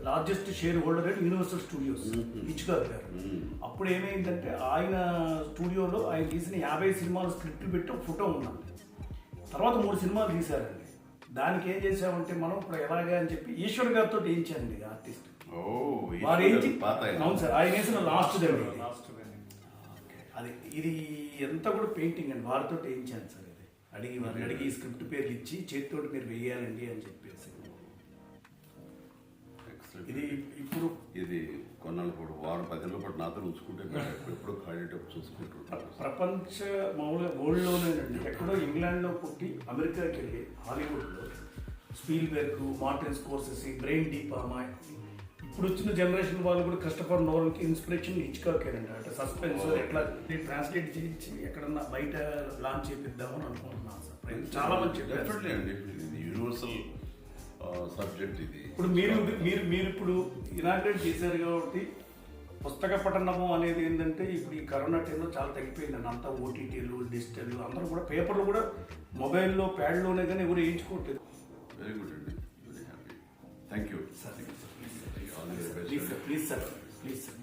Largest share holder అని universal studios Hitchcock గారు. అప్పుడు ఏమైందంటే ఆయన స్టూడియోలో ఆయన తీసిన 50 సినిమాలు స్క్రిప్ట్లు పెట్టి ఒక ఫోటో ఉన్నాం. తర్వాత 3 సినిమాలు తీశారండి. దానికి ఏం చేసామంటే మనం ఇప్పుడు ఎలాగా అని చెప్పి ఈశ్వర్ గారితో వేయించానండి ఆర్టిస్ట్. వారు అవును సార్, ఆయన వేసిన లాస్ట్ అది ఇది ఎంత కూడా పెయింటింగ్ అండి. వారితో వేయించాను సార్. ఇది వారిని అడిగి స్క్రిప్ట్ పేర్లు ఇచ్చి చేతితోటి మీరు వేయాలండి అని చెప్పేసి. ఇది ఇప్పుడు ఇది కొన్నాళ్ళు కూడా 10 రోజుల పాటు నాతో ఉంచుకుంటే ఎప్పుడో ఖాళీటప్పుడు చూసుకుంటుంటారు. ప్రపంచ మామూలుగా వరల్డ్లోనేనండి. ఎక్కడో ఇంగ్లాండ్లో పుట్టి అమెరికాకి వెళ్ళి హాలీవుడ్లో స్పీల్బెర్గ్, మార్టిన్ స్కోర్సెసీ, బ్రెయిన్ డీ పామా, ఇప్పుడు వచ్చిన జనరేషన్ వాళ్ళు కూడా క్రిస్టఫర్ నోలన్కి ఇన్స్పిరేషన్ హిచ్కాకేనండి. అంటే సస్పెన్స్ ఎట్లా ట్రాన్స్లేట్ చేయించి ఎక్కడన్నా బయట లాంచ్ చేపిద్దామని అనుకుంటున్నాను సార్. చాలా మంచి డెఫినెట్లీ అండి, యూనివర్సల్ సబ్జెక్ట్ ఇది. ఇప్పుడు మీరు ఇప్పుడు ఇనాగ్రేట్ చేశారు కాబట్టి పుస్తక పఠనము అనేది ఏంటంటే ఇప్పుడు ఈ కరోనా టైంలో చాలా తగ్గిపోయిందండి. అంతా ఓటీటీలు, డిజిటల్, అందరూ కూడా పేపర్లు కూడా మొబైల్లో ప్యాడ్లోనే కానీ ఎవరు వేయించుకోవట్లేదు. వెరీ గుడ్ అండి, very happy. Thank you sir. Please sir, please sir.